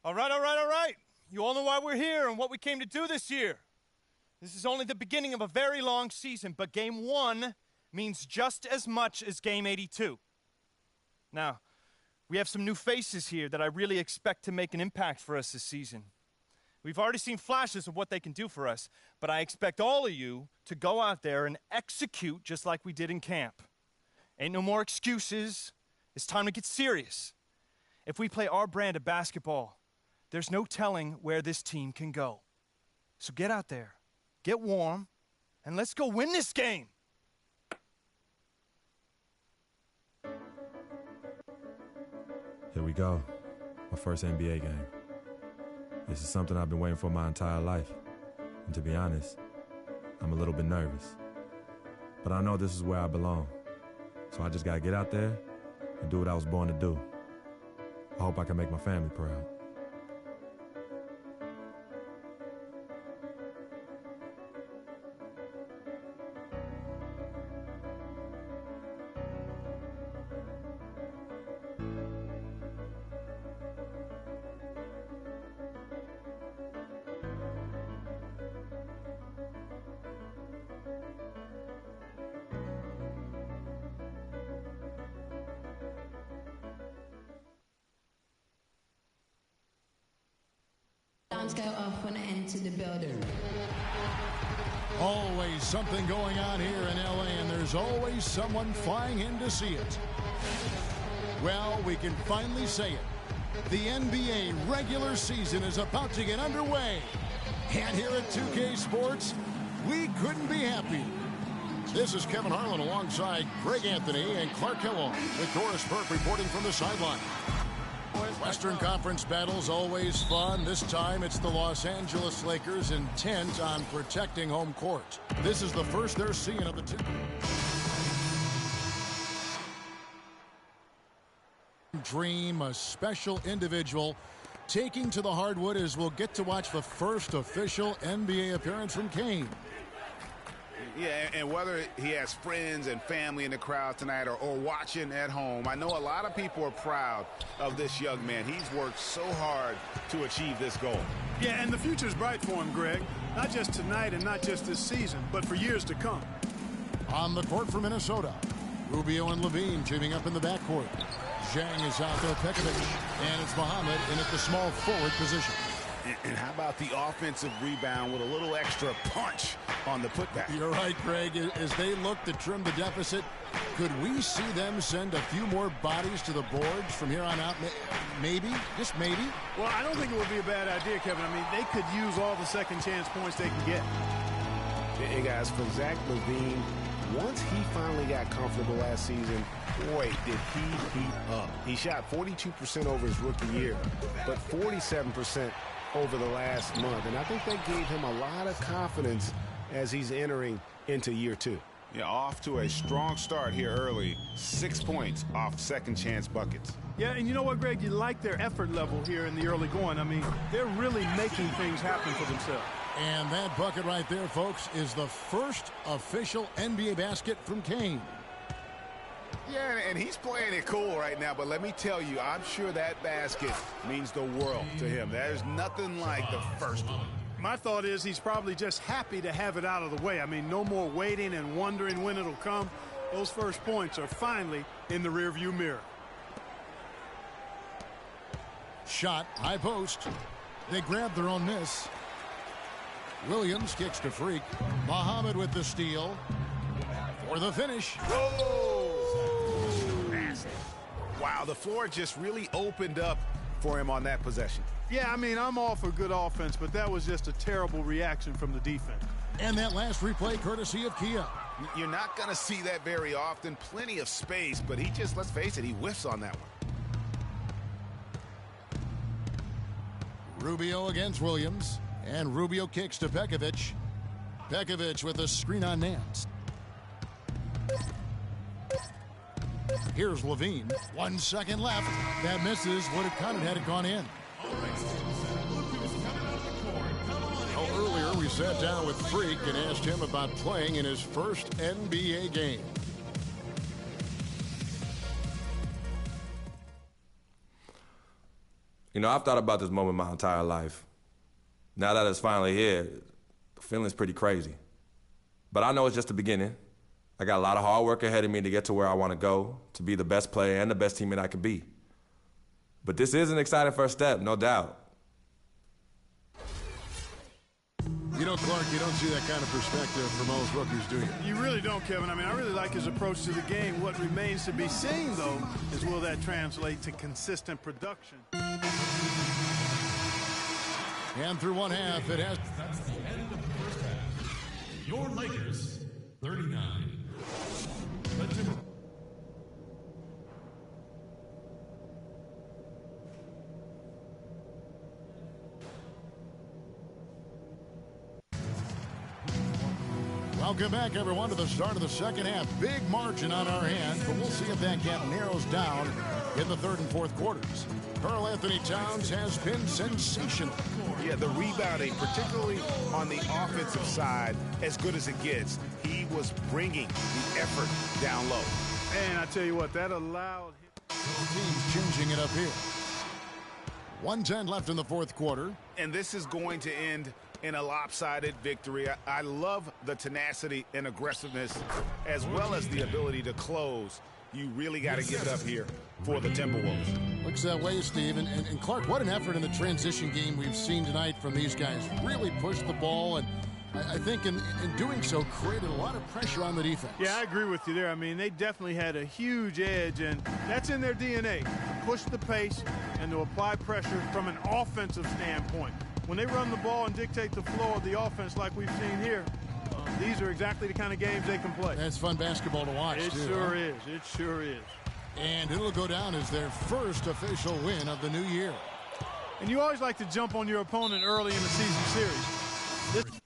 All right. You all know why we're here and what we came to do this year. This is only the beginning of a very long season, but Game 1 means just as much as Game 82. Now, we have some new faces here that I really expect to make an impact for us this season. We've already seen flashes of what they can do for us, but I expect all of you to go out there and execute just like we did in camp. Ain't no more excuses. It's time to get serious. If we play our brand of basketball, there's no telling where this team can go. So get out there, get warm, and let's go win this game. Here we go, my first NBA game. This is something I've been waiting for my entire life. And to be honest, I'm a little bit nervous. But I know this is where I belong. So I just gotta get out there and do what I was born to do. I hope I can make my family proud. Alarms go off when I enter the building. Always something going on here in LA, and there's always someone flying in to see it. Well, we can finally say it. The NBA regular season is about to get underway. And here at 2K Sports, we couldn't be happier. This is Kevin Harlan alongside Greg Anthony and Clark Kellogg with Doris Burke reporting from the sideline. Western Conference battles always fun. This time it's the Los Angeles Lakers intent on protecting home court. This is the first they're seeing of the two. Dream, a special individual taking to the hardwood as we'll get to watch the first official NBA appearance from Kane. Yeah, and whether he has friends and family in the crowd tonight or watching at home, I know a lot of people are proud of this young man. He's worked so hard to achieve this goal. Yeah, and the future's bright for him, Greg. Not just tonight and not just this season, but for years to come. On the court for Minnesota, Rubio and Levine teaming up in the backcourt. Zhang is out there, Pekovic, and it's Muhammad in at the small forward position. And how about the offensive rebound with a little extra punch on the putback? You're right, Greg. As they look to trim the deficit, could we see them send a few more bodies to the boards from here on out? Maybe, just maybe. Well, I don't think it would be a bad idea, Kevin. I mean, they could use all the second chance points they can get. Hey, guys, for Zach LaVine, once he finally got comfortable last season, boy, did he heat up. He shot 42% over his rookie year, but 47% over the last month. And I think that gave him a lot of confidence as he's entering into year two. Yeah, off to a strong start here early. 6 points off second chance buckets. Yeah, and you know what, Greg? You like their effort level here in the early going. I mean, they're really making things happen for themselves. And that bucket right there, folks, is the first official NBA basket from Kane. Yeah, and he's playing it cool right now, but let me tell you, I'm sure that basket means the world to him. There's nothing like the first one. My thought is he's probably just happy to have it out of the way. I mean, no more waiting and wondering when it'll come. Those first points are finally in the rearview mirror. Shot, high post. They grab their own miss. Williams kicks to Freak. Muhammad with the steal for the finish. Whoa! Wow, the floor just really opened up for him on that possession. Yeah, I mean, I'm all for good offense, but that was just a terrible reaction from the defense. And that last replay courtesy of Kia. You're not going to see that very often. Plenty of space, but he just, let's face it, he whiffs on that one. Rubio against Williams. And Rubio kicks to Pekovic. Pekovic with a screen on Nance. Here's Levine. 1 second left. That misses. Would have counted had it gone in. Well, earlier we sat down with Freak and asked him about playing in his first NBA game. You know, I've thought about this moment my entire life. Now that it's finally here, the feeling's pretty crazy. But I know it's just the beginning. I got a lot of hard work ahead of me to get to where I want to go, to be the best player and the best teammate I can be. But this is an exciting first step, no doubt. You know, Clark, you don't see that kind of perspective from most rookies, do you? You really don't, Kevin. I mean, I really like his approach to the game. What remains to be seen, though, is will that translate to consistent production? And through one half, it has... That's the end of the first half. Your Lakers, 39. The Timberwolves. Welcome back, everyone, to the start of the second half. Big margin on our hands, but we'll see if that gap narrows down in the third and fourth quarters. Karl Anthony Towns has been sensational. Yeah, the rebounding, particularly on the offensive side, as good as it gets. He was bringing the effort down low. And I tell you what, that allowed him. The team's changing it up here. 1:10 left in the fourth quarter. And this is going to end in a lopsided victory. I love the tenacity and aggressiveness, as well as the ability to close. You really got to give it up here for the Timberwolves. Looks that way, Steve. And Clark, what an effort in the transition game we've seen tonight from these guys. Really pushed the ball, and I think in doing so created a lot of pressure on the defense. Yeah, I agree with you there. I mean, they definitely had a huge edge, and that's in their DNA. To push the pace and to apply pressure from an offensive standpoint. When they run the ball and dictate the flow of the offense like we've seen here, these are exactly the kind of games they can play. That's fun basketball to watch, It too, sure is. It sure is. And it'll go down as their first official win of the new year. And you always like to jump on your opponent early in the season series.